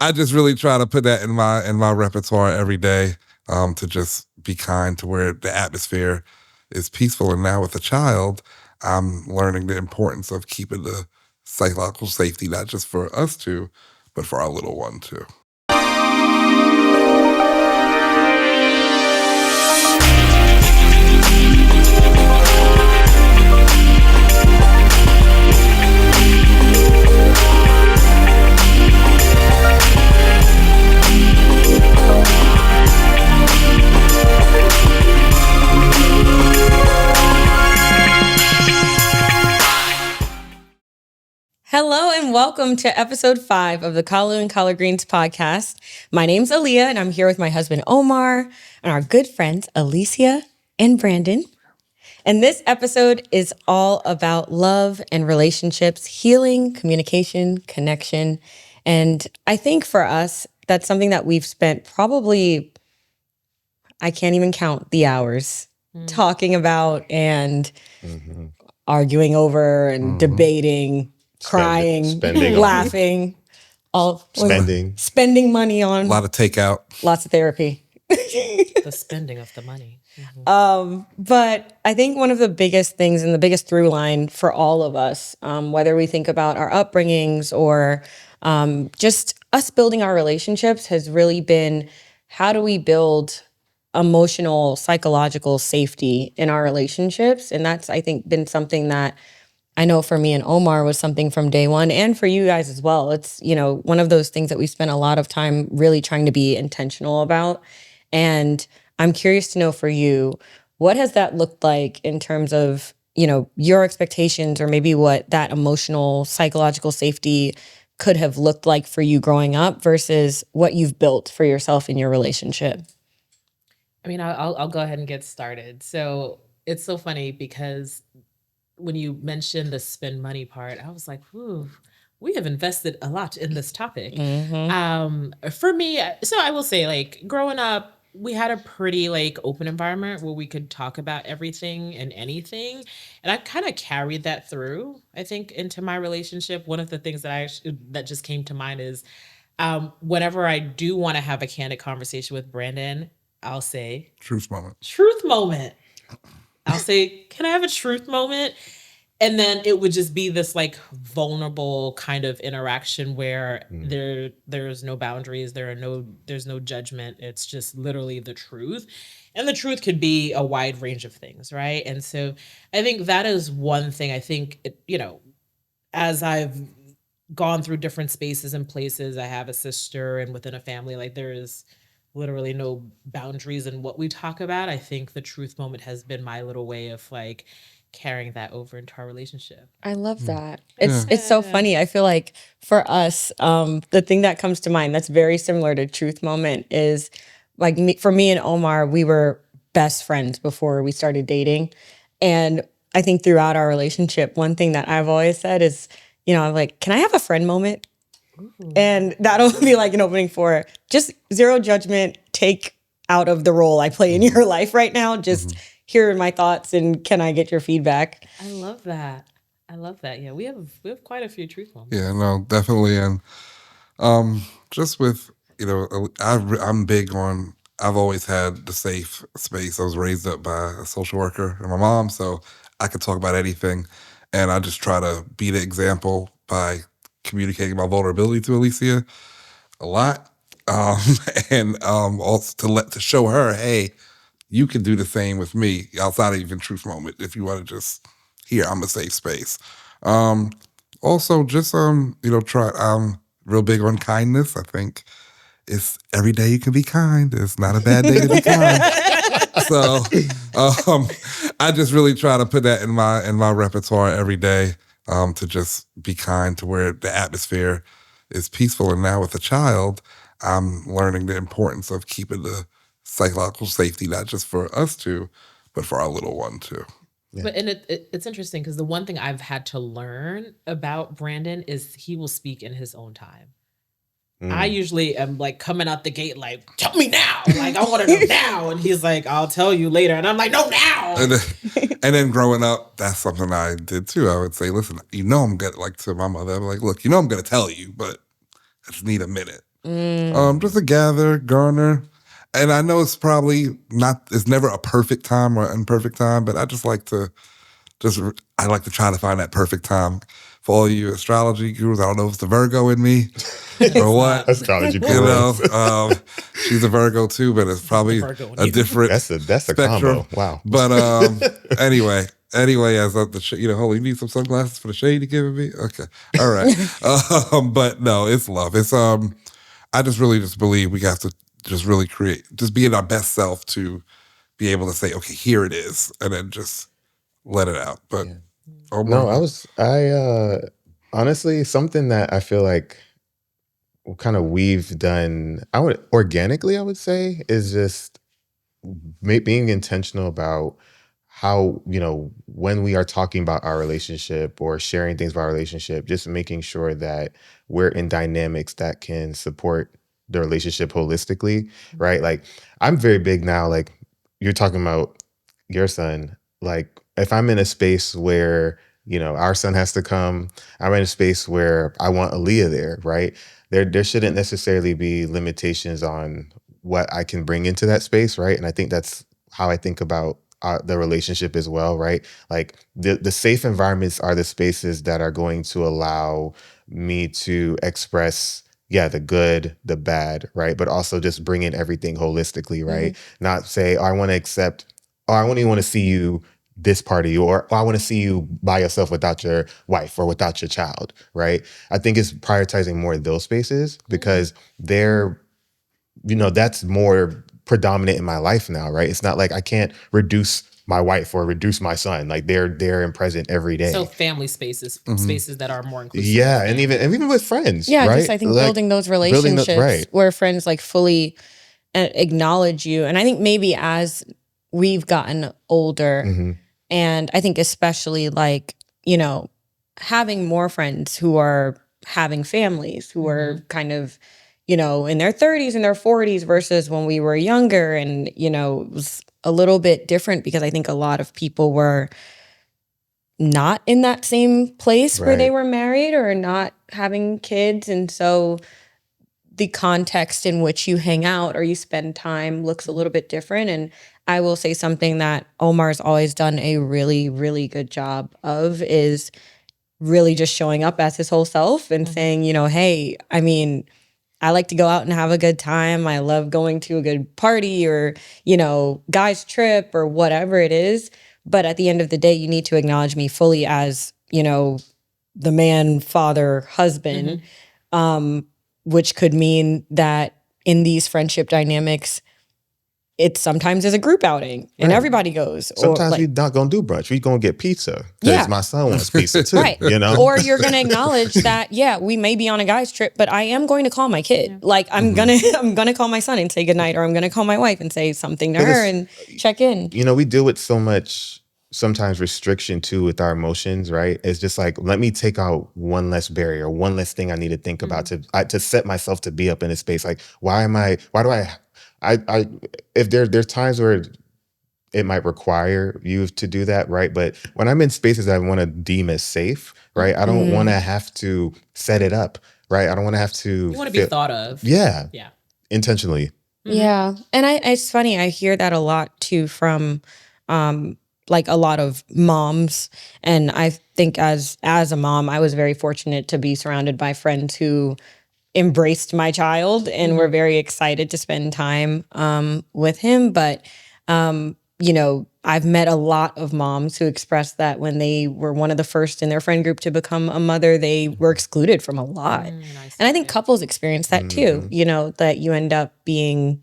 I just really try to put that in my repertoire every day, to just be kind to where the atmosphere is peaceful. And now with a child, I'm learning the importance of keeping the psychological safety, not just for us two, but for our little one too. Hello and welcome to episode 5 of the Kalu and Collard Greens podcast. My name's Aaliyah and I'm here with my husband Omar and our good friends Alicia and Brandon. And this episode is all about love and relationships, healing, communication, connection. And I think for us, that's something that we've spent probably, I can't even count the hours talking about and arguing over and debating. Crying, laughing, spending money on a lot of takeout, lots of therapy, the spending of the money. But I think one of the biggest things and the biggest through line for all of us, whether we think about our upbringings or just us building our relationships, has really been how do we build emotional, psychological safety in our relationships? And that's, I think, been something that I know for me and Omar was something from day one, and for you guys as well. It's, one of those things that we spent a lot of time really trying to be intentional about. And I'm curious to know for you, what has that looked like in terms of, your expectations or maybe what that emotional, psychological safety could have looked like for you growing up versus what you've built for yourself in your relationship? I mean, I'll go ahead and get started. So it's so funny because when you mentioned the spend money part, I was like, "Ooh, we have invested a lot in this topic." For me, so I will say, growing up, we had a pretty open environment where we could talk about everything and anything, and I kind of carried that through, I think, into my relationship. One of the things that just came to mind is whenever I do want to have a candid conversation with Brandon, I'll say, truth moment. I'll say, can I have a truth moment? And then it would just be this vulnerable kind of interaction where there's no boundaries, there's no judgment. It's just literally the truth. And the truth could be a wide range of things, right? And so I think that is one thing. I think, as I've gone through different spaces and places, I have a sister, and within a family, there is literally no boundaries in what we talk about. I think the truth moment has been my little way of carrying that over into our relationship. I love that. It's so funny. I feel like for us, the thing that comes to mind that's very similar to truth moment is for me and Omar, we were best friends before we started dating. And I think throughout our relationship, one thing that I've always said is, I'm like, can I have a friend moment? And that'll be an opening for just zero judgment, take out of the role I play in your life right now. Just here are my thoughts and can I get your feedback? I love that. Yeah, we have quite a few truth moments. Yeah, no, definitely. And just with, I'm big on, I've always had the safe space. I was raised up by a social worker and my mom, so I could talk about anything. And I just try to be the example by communicating my vulnerability to Alicia a lot, and also to show her, hey, you can do the same with me outside of even truth moment if you want to just hear I'm a safe space. Also, just try. I'm real big on kindness. I think it's every day you can be kind. It's not a bad day to be kind. So I just really try to put that in my repertoire every day. To just be kind to where the atmosphere is peaceful. And now with a child, I'm learning the importance of keeping the psychological safety, not just for us two, but for our little one too. Yeah. But it's interesting because the one thing I've had to learn about Brandon is he will speak in his own time. I usually am coming out the gate tell me now. I want to know now. And he's like, I'll tell you later. And I'm like, no, now. And then growing up, that's something I did too. I would say, listen, I'm going to to my mother, I'm like, look, I'm going to tell you, but I just need a minute. Just to gather, garner. And I know it's probably not, it's never a perfect time or imperfect time, but I just like to I like to try to find that perfect time. For all you astrology gurus, I don't know if it's the Virgo in me or what. Astrology You know, gurus. she's a Virgo too, but it's probably Virgo in a you. different That's a spectrum. combo. Wow. But anyway, as of hold on, you need some sunglasses for the shade you're giving me? Okay, all right. But no, it's love. It's I just really just believe we have to just really just be in our best self to be able to say, okay, here it is, and then just let it out. But No, Omar, I honestly, something that I feel like kind of we've done, I would organically, I would say, is just being intentional about how, when we are talking about our relationship or sharing things about our relationship, just making sure that we're in dynamics that can support the relationship holistically, right? Like, I'm very big now, like you're talking about your son. Like, if I'm in a space where, our son has to come, I'm in a space where I want Aaliyah there, right? There shouldn't necessarily be limitations on what I can bring into that space, right? And I think that's how I think about the relationship as well, right? Like, the safe environments are the spaces that are going to allow me to express, yeah, the good, the bad, right? But also just bring in everything holistically, right? Not say, oh, I want to accept, oh, I only want to see you this part of you, or oh, I want to see you by yourself without your wife or without your child, right? I think it's prioritizing more of those spaces because they're, that's more predominant in my life now, right? It's not like I can't reduce my wife or reduce my son. Like, they're there and present every day. So family spaces, spaces that are more inclusive. Yeah, and even with friends, Yeah, right? just I think Like, building those building relationships right. where friends like fully acknowledge you. And I think maybe as we've gotten older, and I think especially like, having more friends who are having families, who are kind of, in their 30s and their 40s versus when we were younger. And, it was a little bit different because I think a lot of people were not in that same place where they Right. were married or not having kids. And so the context in which you hang out or you spend time looks a little bit different. And I will say something that Omar's always done a really, really good job of is really just showing up as his whole self and saying, hey, I mean, I like to go out and have a good time. I love going to a good party or, guys trip or whatever it is. But at the end of the day, you need to acknowledge me fully as, the man, father, husband, which could mean that in these friendship dynamics, it sometimes is a group outing and Right. everybody goes. Sometimes or we're not gonna do brunch. We're gonna get pizza because Yeah. my son wants pizza too. Right. You know, Or you're going to acknowledge that, yeah, we may be on a guy's trip, but I am going to call my kid. Like I'm going to call my son and say goodnight, or I'm going to call my wife and say something to 'Cause her it's- and check in. we deal with so much sometimes restriction too with our emotions, right? It's just like, let me take out one less barrier, one less thing I need to think about to set myself to be up in a space. Like, why do I if there's times where it might require you to do that, right? But when I'm in spaces that I want to deem as safe, right? I don't want to have to set it up, right? I don't want to have to. You want to be thought of. Yeah. Yeah. Intentionally. Yeah. And it's funny. I hear that a lot too from like a lot of moms. And I think as a mom, I was very fortunate to be surrounded by friends who embraced my child and were very excited to spend time with him. But I've met a lot of moms who expressed that when they were one of the first in their friend group to become a mother, they were excluded from a lot. And I think couples experience that too, that you end up being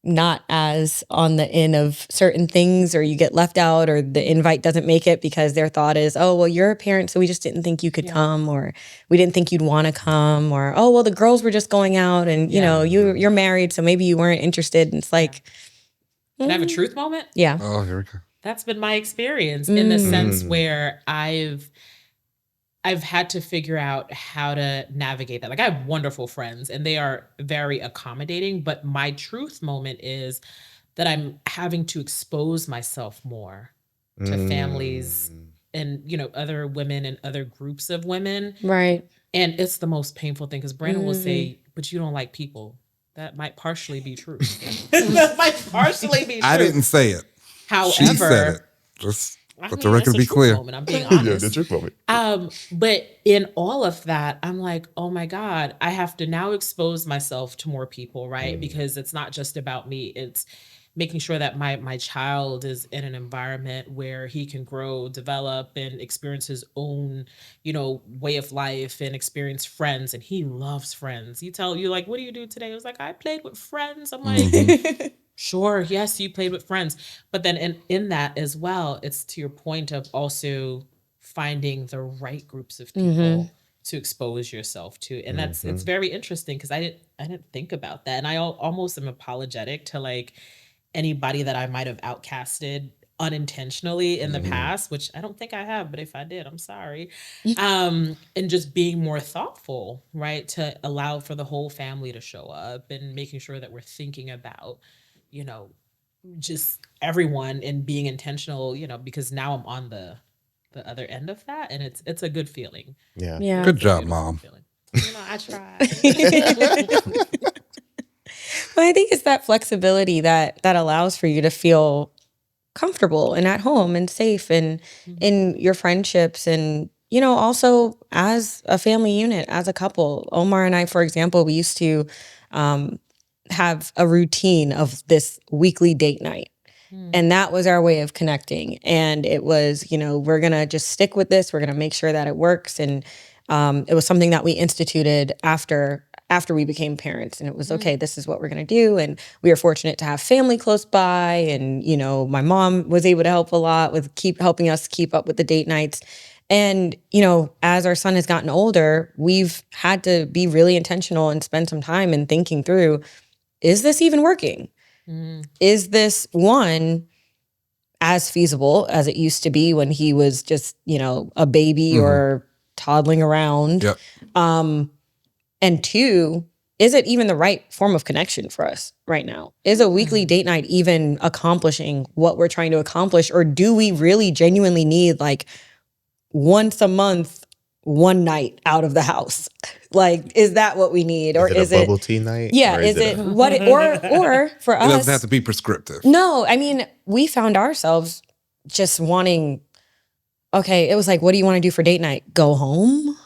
not as on the in of certain things, or you get left out, or the invite doesn't make it because their thought is, oh, well, you're a parent, so we just didn't think you could come, or we didn't think you'd want to come, or, oh, well, the girls were just going out and, you're married, so maybe you weren't interested. And it's like, Can I have a truth moment? yeah. oh, here we go. That's been my experience in the sense where I've had to figure out how to navigate that. Like, I have wonderful friends and they are very accommodating, but my truth moment is that I'm having to expose myself more to families and other women and other groups of women. Right. And it's the most painful thing because Brandon will say, but you don't like people. That might partially be true. That might partially be true. I didn't say it. She said it. However, Just I let the mean, record it's a be truth clear. moment. I'm being Yeah, honest. the truth moment. But in all of that, I'm like, oh my God, I have to now expose myself to more people, right? Because it's not just about me. It's making sure that my child is in an environment where he can grow, develop, and experience his own, way of life and experience friends. And he loves friends. You like, what do you do today? I was like, I played with friends. I'm like, sure, yes, you played with friends. But then in that as well, it's to your point of also finding the right groups of people to expose yourself to. And it's very interesting because I didn't think about that. And I almost am apologetic to like anybody that I might have outcasted unintentionally in the past, which I don't think I have, but if I did, I'm sorry. And just being more thoughtful, right? To allow for the whole family to show up and making sure that we're thinking about, just everyone and being intentional, because now I'm on the other end of that, and it's a good feeling. Yeah. Yeah. Good It's a job, beautiful Mom. feeling. I tried. But I think it's that flexibility that allows for you to feel comfortable and at home and safe and in your friendships and also as a family unit, as a couple. Omar and I, for example, we used to have a routine of this weekly date night. And that was our way of connecting. And it was, we're going to just stick with this. We're going to make sure that it works. And it was something that we instituted after we became parents. And it was, okay, this is what we're going to do. And we were fortunate to have family close by. And, my mom was able to help a lot with helping us keep up with the date nights. And, as our son has gotten older, we've had to be really intentional and spend some time in thinking through, is this even working? Is this one as feasible as it used to be when he was just, a baby or toddling around? Yep. And two, is it even the right form of connection for us right now? Is a weekly date night even accomplishing what we're trying to accomplish? Or do we really genuinely need like once a month, one night out of the house? Like, is that what we need? Or Is it a bubble tea night? Yeah, Or is it what it, or for It us? doesn't have to be prescriptive. No, I mean, we found ourselves just wanting, okay, it was like, what do you want to do for date night? Go home?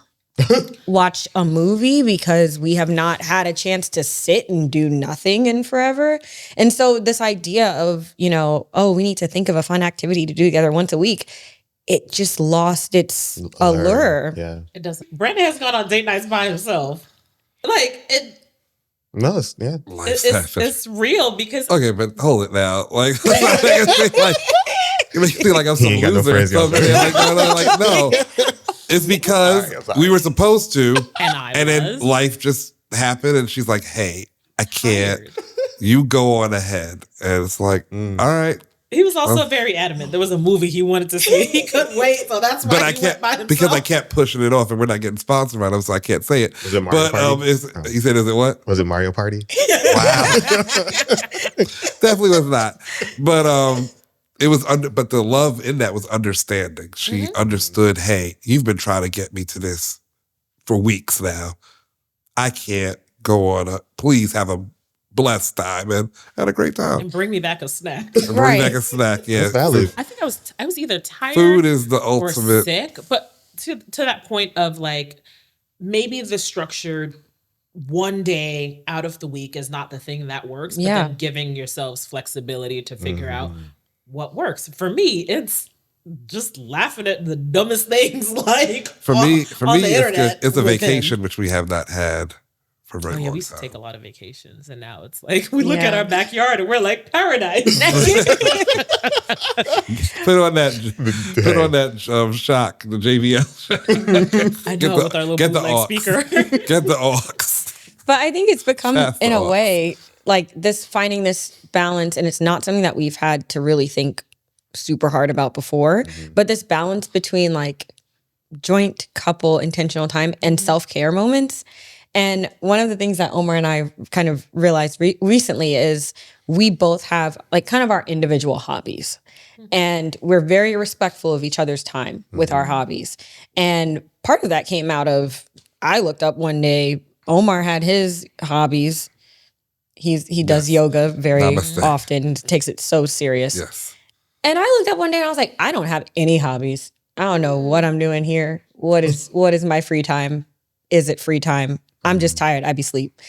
Watch a movie because we have not had a chance to sit and do nothing in forever. And so this idea of, oh, we need to think of a fun activity to do together once a week, it just lost its allure. Yeah. It doesn't. Brandon has gone on date nights by himself. Like No, yeah. Life's happening. it's real because Okay, but hold it now. Like, it makes me feel like I'm some ain't got no loser or friends, y'all. something. Like, no. It's because Sorry. we were supposed to, and then was life just happened, and she's like, "Hey, I can't. tired. You go on ahead." And it's like, all right, He was also very adamant. There was a movie he wanted to see. He couldn't wait, so that's why but he I went can't by himself. because I kept pushing it off, and we're not getting sponsored by them, so I can't say it. Was it Mario But Party? he said, "Is it what?" Was it Mario Party? Wow, definitely was not. But it was but the love in that was understanding. She understood. Hey, you've been trying to get me to this for weeks now. I can't go on. Please have a blessed time and had a great time. And bring me back a snack. And bring back a snack. Yeah, That's valid. I think I was either tired Food is the or ultimate. sick, but to that point of like maybe the structured one day out of the week is not the thing that works, but Yeah. then giving yourselves flexibility to figure out what works. For me, it's just laughing at the dumbest things like For me, on the it's internet good. It's a with him. vacation, which we have not had for a very Oh yeah, long we used to time. take a lot of vacations, and now it's like we look at Yeah. our backyard and we're like paradise. Put on that shock, the JBL. I know, with our little get the bootleg aux. speaker. Get the aux. But I think it's become, That's in a all. way, like this finding this balance, and it's not something that we've had to really think super hard about before, but this balance between like joint couple intentional time and self-care moments. And one of the things that Omar and I kind of realized recently is we both have like kind of our individual hobbies. And we're very respectful of each other's time with our hobbies. And part of that came out of, I looked up one day, Omar had his hobbies. He does yoga very Namaste. often, takes it so serious. Yes. And I looked up one day and I was like, I don't have any hobbies. I don't know what I'm doing here. What is my free time? Is it free time? I'm just tired. I be sleep.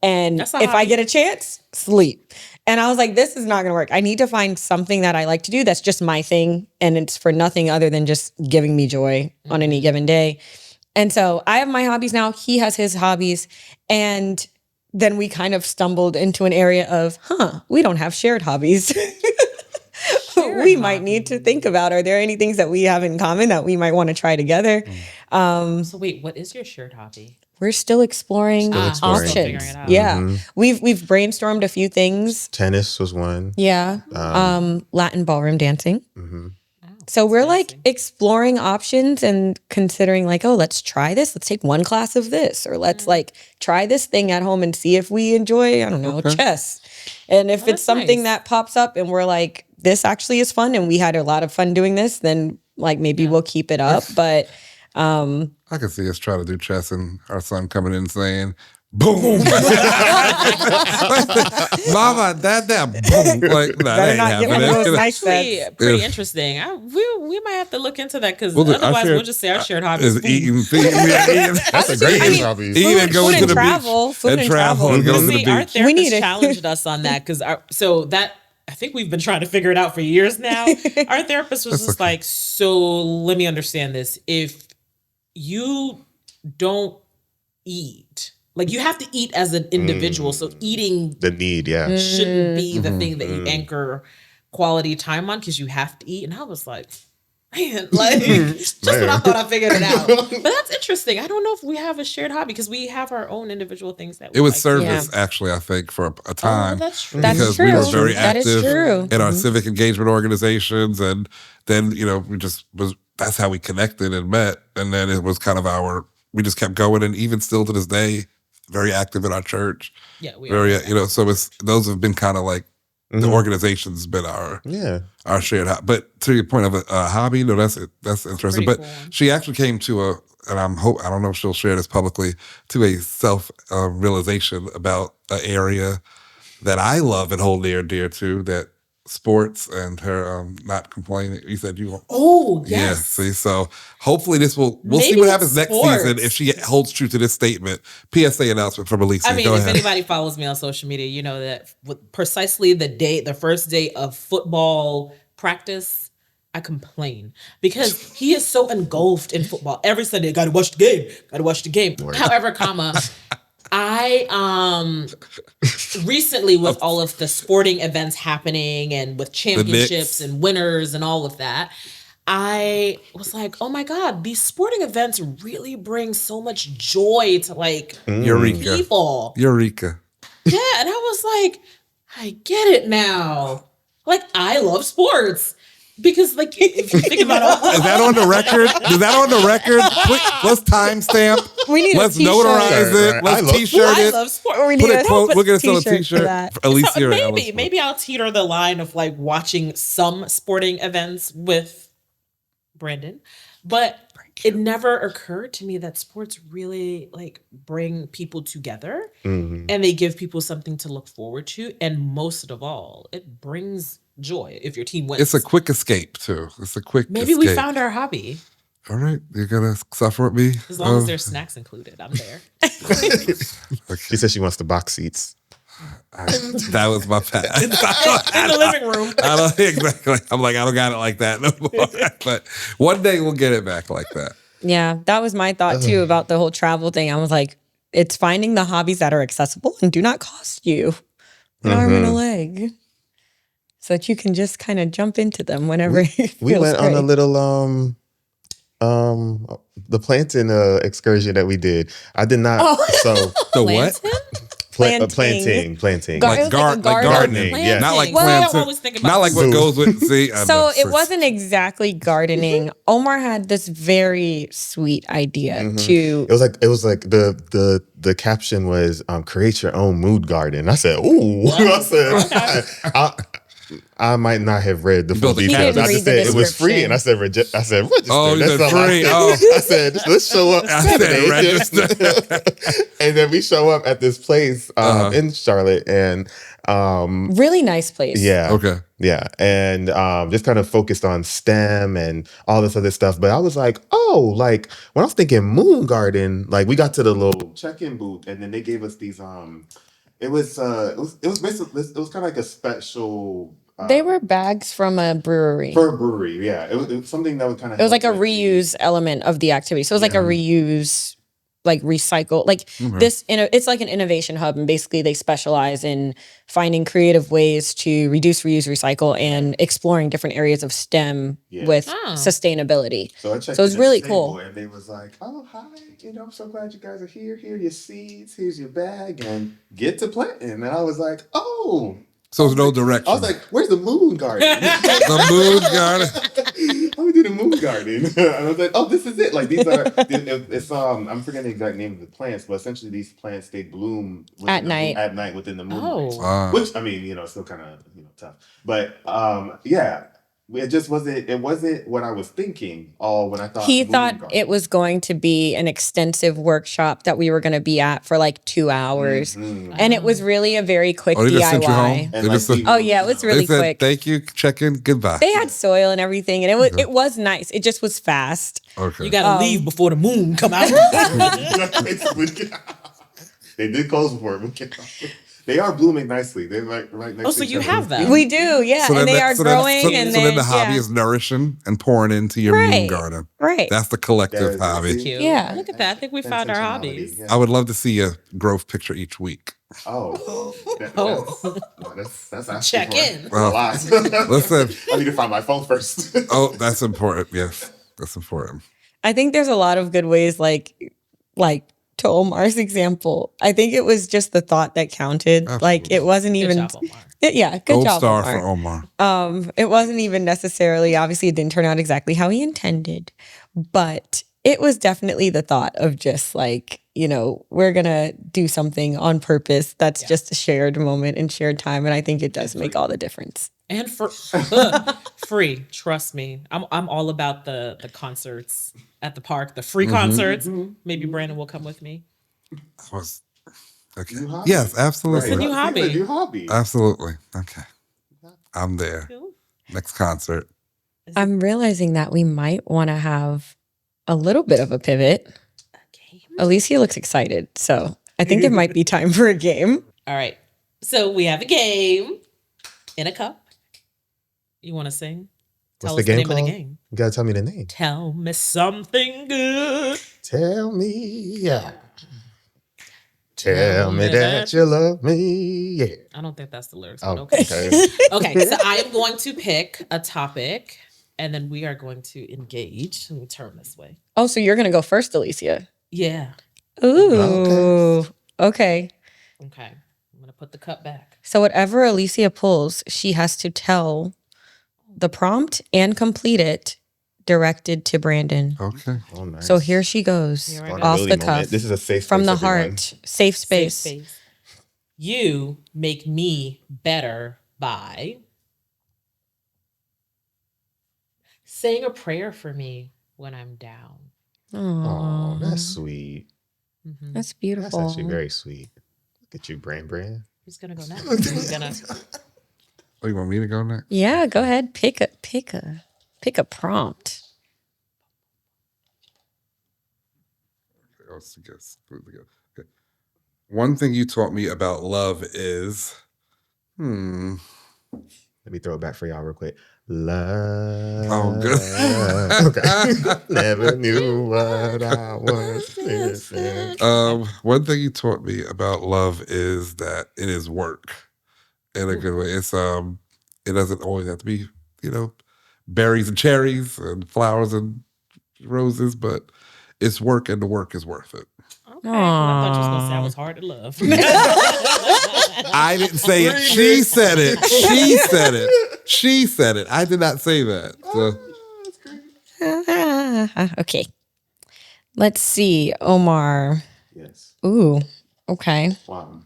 And That's a if I hobby. get a chance, sleep. And I was like, this is not going to work. I need to find something that I like to do that's just my thing. And it's for nothing other than just giving me joy on any given day. And so I have my hobbies now. He has his hobbies. And then we kind of stumbled into an area of, we don't have shared hobbies. We might need to think about, are there any things that we have in common that we might want to try together? So wait, what is your shared hobby? We're still exploring exploring. options. Figuring it out. Yeah. We've brainstormed a few things. Tennis was one. Yeah. Latin ballroom dancing. So we're like exploring options and considering like, oh, let's try this. Let's take one class of this, or let's like try this thing at home and see if we enjoy, I don't know, chess. And if it's that's something nice. that pops up and we're like, this actually is fun and we had a lot of fun doing this, then like maybe we'll keep it up. But I can see us trying to do chess and our son coming in and saying, boom. Mama, dad, boom. Like, nah, that better ain't not get one of happening. those nice Actually, sets. pretty interesting. We might have to look into that because Well, our otherwise shared- we'll just say our shared hobby Is is eating, eating. That's a great I mean, hobby. Eat and go food to and the travel, beach. food and travel. And go to See, the our beach. We therapist need it. challenged us on that because I think we've been trying to figure it out for years now. Our therapist was just like, so let me understand this. If you don't eat, like you have to eat as an individual. So eating The need, yeah. shouldn't be the thing that you anchor quality time on because you have to eat. And I was like, man, like just when I thought I figured it out. But that's interesting. I don't know if we have a shared hobby because we have our own individual things that we It was like. service, actually, I think, for a time. Oh, that's true. That's because true. we were very That is active true. in our civic engagement organizations. And then, we just that's how we connected and met. And then it was kind of we just kept going. And even still to this day, very active in our church. Yeah, we Very, are. so those have been kind of like the organization's been our shared hobby. But to your point of a hobby, that's interesting. Pretty But cool. she actually came to and I don't know if she'll share this publicly, to a self realization about an area that I love and hold near and dear to, that sports and her not complaining. You said you want. Oh, Yeah, yes. see, so hopefully we'll see Maybe what happens next sports. season if she holds true to this statement. PSA announcement from Alicia. I mean, Go if ahead. anybody follows me on social media, you know that precisely the first day of football practice, I complain because he is so engulfed in football. Every Sunday, got to watch the game. However, I recently with all of the sporting events happening and with championships and winners and all of that, I was like, oh my God, these sporting events really bring so much joy to like Eureka. people. Eureka. Yeah, and I was like, I get it now. Like, I love sports. Because, like, if you think about it, Is that on the record? Is that on the record? Let's timestamp. We need Let's a t-shirt. notarize it. Right. Let's I love t-shirt I it. love sports. We need Put a a quote. We're gonna sell a t-shirt for t-shirt. that. Alicia So and Alice. maybe I'll teeter the line of like watching some sporting events with Brandon, but it never occurred to me that sports really like bring people together and they give people something to look forward to, and most of all, it brings joy if your team wins. It's a quick escape too. It's a quick. Maybe escape. we found our hobby. All right, you're gonna suffer with me. As long as there's snacks included, I'm there. She said she wants the box seats. That was my past. In the living room. I don't exactly. I'm like, I don't got it like that no more. But one day we'll get it back like that. Yeah, that was my thought too about the whole travel thing. I was like, it's finding the hobbies that are accessible and do not cost you an arm and a leg, so that you can just kind of jump into them whenever We went on a little the plantain excursion that we did. I did not. So The what? Plantain? planting. Planting. It was like a garden. gardening, yes. not like Well, plants. I always think about Not like what food. goes with. See, I know. So it wasn't exactly gardening. Omar had this very sweet idea to. It was like the caption was create your own mood garden. I said, ooh. I said, I might not have read the full built a details. cabin. I He just didn't read said the it was free, and I said register. Oh, you That's said all I free. said. Oh. I said let's show up I said Saturday. register. And then we show up at this place in Charlotte, and Really nice place. yeah, Okay. yeah, and just kind of focused on STEM and all this other stuff. But I was like, oh, like when I was thinking Moon Garden, like we got to the little check-in booth, and then they gave us these. It was basically it was kind of like a special. They were bags from a brewery. For a brewery, yeah. It was something that would kind of. It was like a reuse element of the activity. So it was like a reuse, like recycle, like it's like an innovation hub. And basically they specialize in finding creative ways to reduce, reuse, recycle and exploring different areas of STEM with sustainability. So I checked. So it was really cool. And they was like, "Oh, hi! I'm so glad you guys are here. Here are your seeds. Here's your bag, and get to planting." And I was like, "Oh." So there's no direction. I was like, "Where's the moon garden?" The moon garden. How we do the moon garden? And I was like, "Oh, this is it. Like these are. It's I'm forgetting the exact name of the plants, but essentially these plants they bloom At night. At night within the moon. Oh. Which I mean, still kind of tough. But yeah. It just wasn't. It wasn't what I was thinking. All when I thought He moon thought garden. it was going to be an extensive workshop that we were going to be at for like 2 hours. And it was really a very quick Oh, they just sent you home? DIY. And They just said- Oh yeah, it was really They said, quick. thank you, check in, goodbye. They had soil and everything, and it was nice. It just was fast. Okay. You gotta leave before the moon come out. They did close before it. They are blooming nicely. They're like right next. Oh, to so each you other. have them. We do, yeah, and they are growing. So then the hobby is nourishing and pouring into your moon Right. garden. right. That's the collective That is hobby. Cute. Yeah. Look at that. I think we found our hobbies. Yeah. I would love to see a growth picture each week. Oh. That's asking Check for in. a lot. Listen, I need to find my phone first. oh, that's important. Yes, that's important. I think there's a lot of good ways, like to Omar's example. I think it was just the thought that counted. Like it wasn't Good even. job, Omar. Yeah, good Gold job, star Omar. for Omar. It wasn't even necessarily, obviously it didn't turn out exactly how he intended, but it was definitely the thought of just like, we're going to do something on purpose. That's just a shared moment and shared time. And I think it does make all the difference. And for free, trust me. I'm all about the concerts at the park, the free concerts. Maybe Brandon will come with me. I was okay. New hobby. Yes, absolutely. It's a new hobby. It's a new hobby. Absolutely. Okay. I'm there. Cool. Next concert. I'm realizing that we might want to have a little bit of a pivot. Okay. Alicia looks excited. So I think it might be time for a game. All right. So we have a game in a cup. You want to sing? Tell What's us the the game name of called? the game. You gotta tell me the name. Tell me something good. Tell me, yeah. Tell me that you love me, yeah. I don't think that's the lyrics, Oh, but okay. okay. Okay, so I am going to pick a topic and then we are going to engage. Let me turn this way. Oh, so you're going to go first, Alicia. Yeah. Ooh. Okay. Okay. I'm going to put the cup back. So whatever Alicia pulls, she has to tell the prompt and complete it directed to Brandon. Okay. Oh, nice. So here she goes, Here I go. off Vulnerability the moment. cuff, This is a safe from space, the everyone. heart, safe space. Safe space. You make me better by saying a prayer for me when I'm down. Oh, that's Aw, sweet. Mhm. that's That's beautiful. actually very sweet. Look at you, Brand. Who's gonna go next? Who's gonna? Oh, you want me to go next? Yeah, go ahead. Pick a prompt. Let's guess. Okay. One thing you taught me about love is, Let me throw it back for y'all real quick. Love. Oh, good. Okay. Never knew what I was missing. One thing you taught me about love is that it is work in a good way. It's it doesn't always have to be, berries and cherries and flowers and roses, but it's work and the work is worth it. Okay. Well, I thought you was gonna say I was hard to love. I didn't say it. She said it. She said it. She said it. I did not say that. So. Okay. Let's see, Omar. Yes. Ooh, okay. Wow.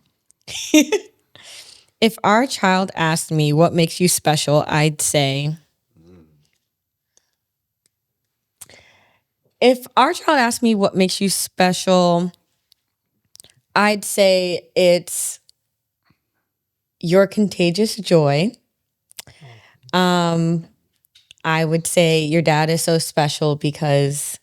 If our child asked me what makes you special, I'd say, if our child asked me what makes you special, I'd say it's your contagious joy. I would say your dad is so special because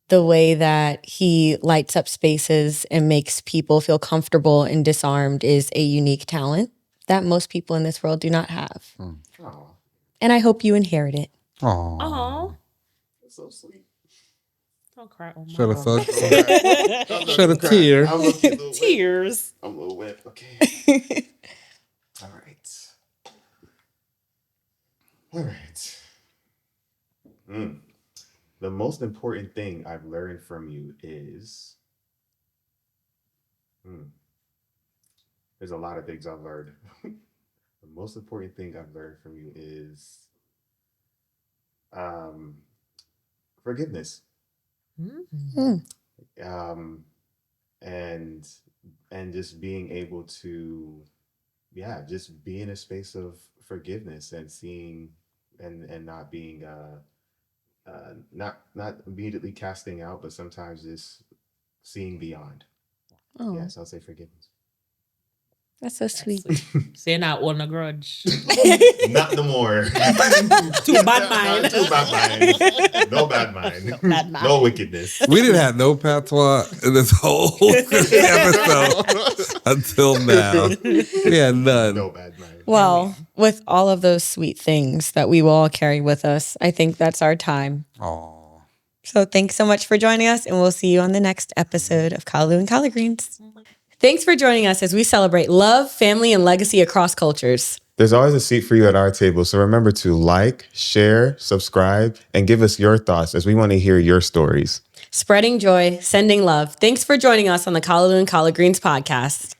the way that he lights up spaces and makes people feel comfortable and disarmed is a unique talent that most people in this world do not have. Oh, And I hope you inherit it. Aw. Oh, that's so sweet. don't cry, Omar. Shed a thug. I'm Shed a crying. tear. I'm looking a little wet. Tears. I'm a little wet. Okay. All right. All right. The most important thing I've learned from you is. There's a lot of things I've learned. The most important thing I've learned from you is forgiveness. Um, and just being able to, just be in a space of forgiveness and seeing and not being not immediately casting out, but sometimes just seeing beyond. Oh, Yes, I'll say forgiveness. that's so sweet. Say not on a grudge. Not no more. Too bad mind. Too bad mind. No bad mind. No bad mind. No wickedness. We didn't have no patois in this whole episode until now. We had none. No bad mind. Well, with all of those sweet things that we will all carry with us, I think that's our time. Aw. So thanks so much for joining us, and we'll see you on the next episode of Callaloo and Collard Greens. Thanks for joining us as we celebrate love, family, and legacy across cultures. There's always a seat for you at our table, so remember to like, share, subscribe, and give us your thoughts as we want to hear your stories. Spreading joy, sending love. Thanks for joining us on the Callaloo and Collard Greens podcast.